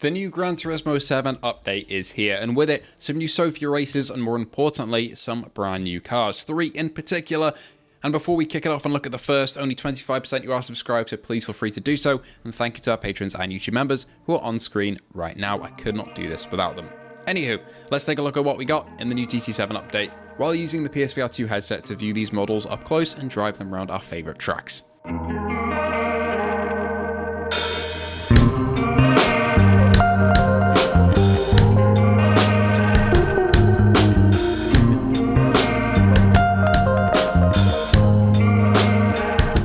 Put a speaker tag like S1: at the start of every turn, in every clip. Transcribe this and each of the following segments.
S1: The new Gran Turismo 7 update is here, and with it, some new Sophia races and more importantly, some brand new cars, 3 in particular. And before we kick it off and look at the first, only 25% you are subscribed, so please feel free to do so. And thank you to our patrons and YouTube members who are on screen right now. I could not do this without them. Anywho, let's take a look at what we got in the new GT7 update, while using the PSVR2 headset to view these models up close and drive them around our favourite tracks.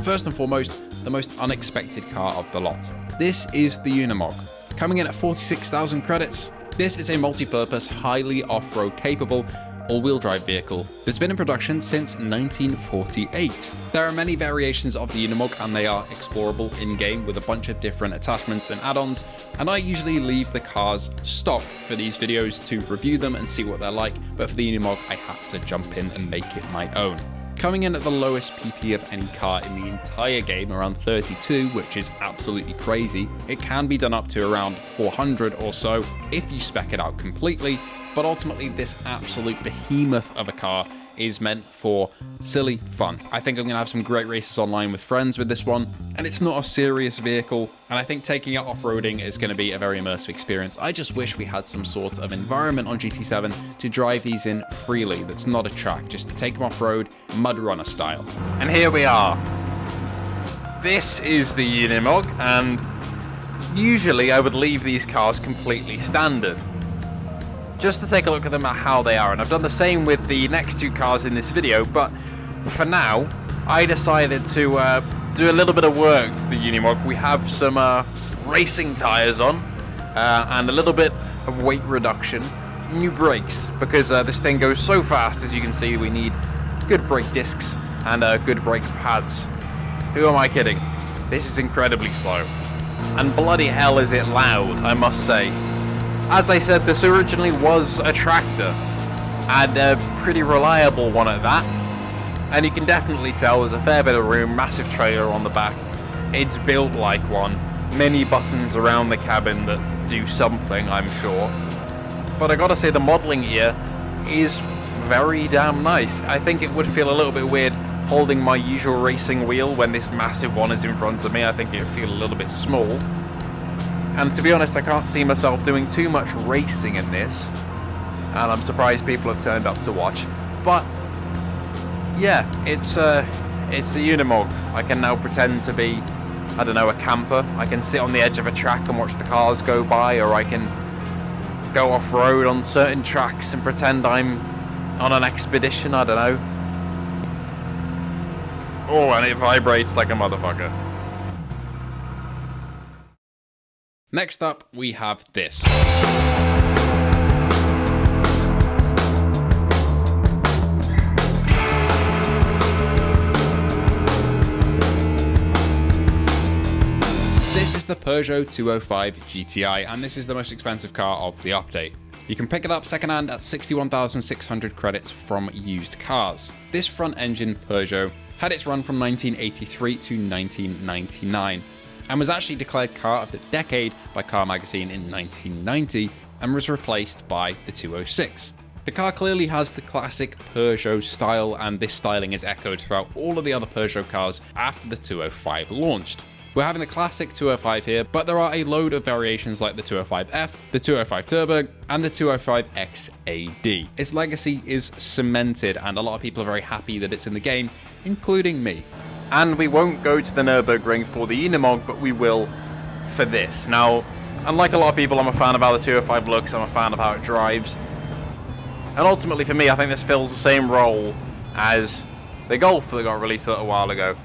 S1: First and foremost, the most unexpected car of the lot. This is the Unimog, coming in at 46,000 credits. This is a multi-purpose, highly off-road capable, all-wheel drive vehicle that's been in production since 1948. There are many variations of the Unimog and they are explorable in-game with a bunch of different attachments and add-ons, and I usually leave the cars stock for these videos to review them and see what they're like, but for the Unimog I had to jump in and make it my own. Coming in at the lowest PP of any car in the entire game, around 32, which is absolutely crazy. It can be done up to around 400 or so if you spec it out completely, but ultimately this absolute behemoth of a car is meant for silly fun. I think I'm going to have some great races online with friends with this one, and it's not a serious vehicle, and I think taking it off-roading is going to be a very immersive experience. I just wish we had some sort of environment on GT7 to drive these in freely that's not a track, just to take them off-road, mud runner style.
S2: And here we are. This is the Unimog, and usually I would leave these cars completely standard, just to take a look at them at how they are, and I've done the same with the next 2 cars in this video, but for now I decided to do a little bit of work to the Unimog. We have some racing tyres on and a little bit of weight reduction, new brakes, because this thing goes so fast. As you can see, we need good brake discs and good brake pads. Who am I kidding? This is incredibly slow, and bloody hell is it loud, I must say. As I said, this originally was a tractor, and a pretty reliable one at that, and you can definitely tell there's a fair bit of room, massive trailer on the back, it's built like one, many buttons around the cabin that do something, I'm sure. But I gotta say, the modelling here is very damn nice. I think it would feel a little bit weird holding my usual racing wheel when this massive one is in front of me. I think it would feel a little bit small. And to be honest, I can't see myself doing too much racing in this, and I'm surprised people have turned up to watch. But yeah, it's the Unimog. I can now pretend to be, I don't know, a camper. I can sit on the edge of a track and watch the cars go by, or I can go off-road on certain tracks and pretend I'm on an expedition, I don't know. Oh, and it vibrates like a motherfucker.
S1: Next up, we have this. This is the Peugeot 205 GTI, and this is the most expensive car of the update. You can pick it up secondhand at 61,600 credits from used cars. This front-engine Peugeot had its run from 1983 to 1999. And was actually declared Car of the Decade by Car Magazine in 1990 and was replaced by the 206. The car clearly has the classic Peugeot style, and this styling is echoed throughout all of the other Peugeot cars after the 205 launched. We're having the classic 205 here, but there are a load of variations like the 205F, the 205 Turbo, and the 205 XAD. Its legacy is cemented, and a lot of people are very happy that it's in the game, including me.
S2: And we won't go to the Nürburgring for the Unimog, but we will for this. Now, unlike a lot of people, I'm a fan of how the 205 looks, I'm a fan of how it drives. And ultimately for me, I think this fills the same role as the Golf that got released a little while ago.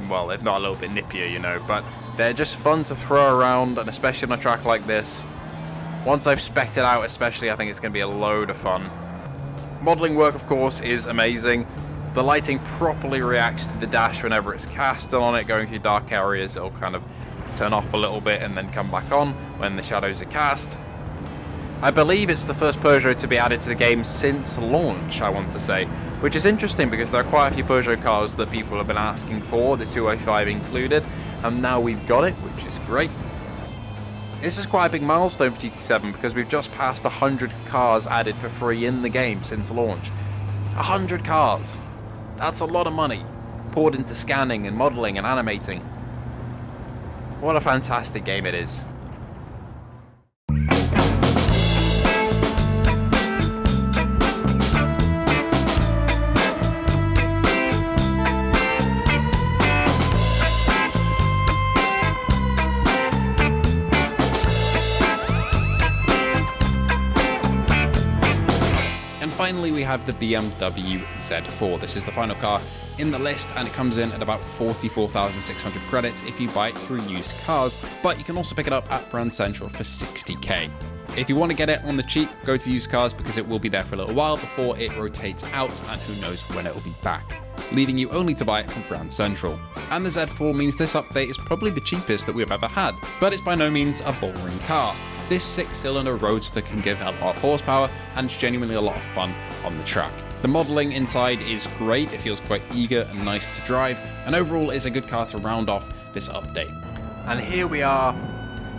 S2: Well, if not a little bit nippier, you know, but they're just fun to throw around, and especially on a track like this. Once I've spec'd it out especially, I think it's going to be a load of fun. Modelling work, of course, is amazing. The lighting properly reacts to the dash whenever it's cast, and on it going through dark areas it'll kind of turn off a little bit and then come back on when the shadows are cast. I believe it's the first Peugeot to be added to the game since launch, I want to say, which is interesting because there are quite a few Peugeot cars that people have been asking for, the 205 included, and now we've got it, which is great. This is quite a big milestone for GT7 because we've just passed 100 cars added for free in the game since launch. 100 cars! That's a lot of money poured into scanning and modelling and animating. What a fantastic game it is.
S1: Finally, we have the BMW Z4. This is the final car in the list, and it comes in at about 44,600 credits if you buy it through used cars, but you can also pick it up at Brand Central for 60k. If you want to get it on the cheap, go to used cars because it will be there for a little while before it rotates out, and who knows when it will be back, leaving you only to buy it from Brand Central. And the Z4 means this update is probably the cheapest that we've ever had, but it's by no means a boring car. This 6-cylinder roadster can give a lot of horsepower, and it's genuinely a lot of fun on the track. The modelling inside is great, it feels quite eager and nice to drive, and overall is a good car to round off this update.
S2: And here we are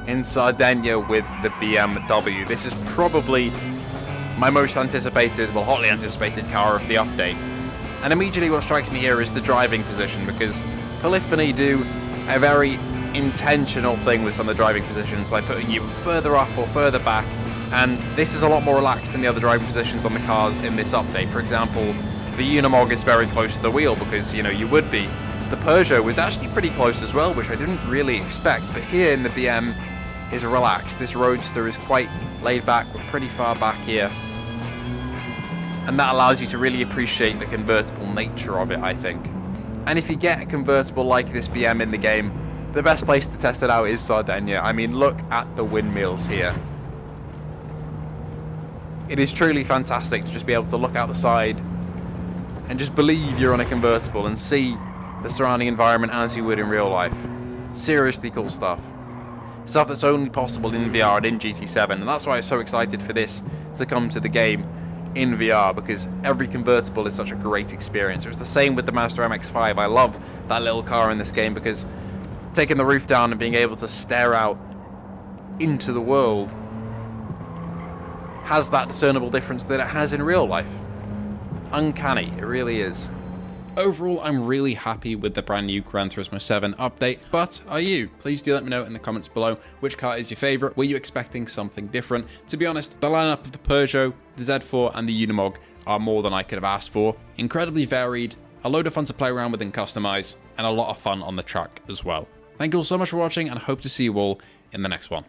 S2: in Sardinia with the BMW. This is probably my most anticipated, well, hotly anticipated car of the update. And immediately what strikes me here is the driving position, because Polyphony do a very intentional thing with some of the driving positions by putting you further up or further back, and this is a lot more relaxed than the other driving positions on the cars in this update. For example, the Unimog is very close to the wheel because, you know, you would be. The Peugeot was actually pretty close as well, which I didn't really expect, but here in the BM is relaxed. This Roadster is quite laid back, we're pretty far back here, and that allows you to really appreciate the convertible nature of it, I think. And if you get a convertible like this BM in the game, the best place to test it out is Sardinia. I mean, look at the windmills here. It is truly fantastic to just be able to look out the side and just believe you're on a convertible and see the surrounding environment as you would in real life. Seriously cool stuff. Stuff that's only possible in VR and in GT7, and that's why I'm so excited for this to come to the game in VR, because every convertible is such a great experience. It's the same with the Mazda MX-5. I love that little car in this game because taking the roof down and being able to stare out into the world has that discernible difference that it has in real life. Uncanny, it really is.
S1: Overall, I'm really happy with the brand new Gran Turismo 7 update, but are you? Please do let me know in the comments below which car is your favourite. Were you expecting something different? To be honest, the lineup of the Peugeot, the Z4 and the Unimog are more than I could have asked for. Incredibly varied, a load of fun to play around with and customise, and a lot of fun on the track as well. Thank you all so much for watching, and I hope to see you all in the next one.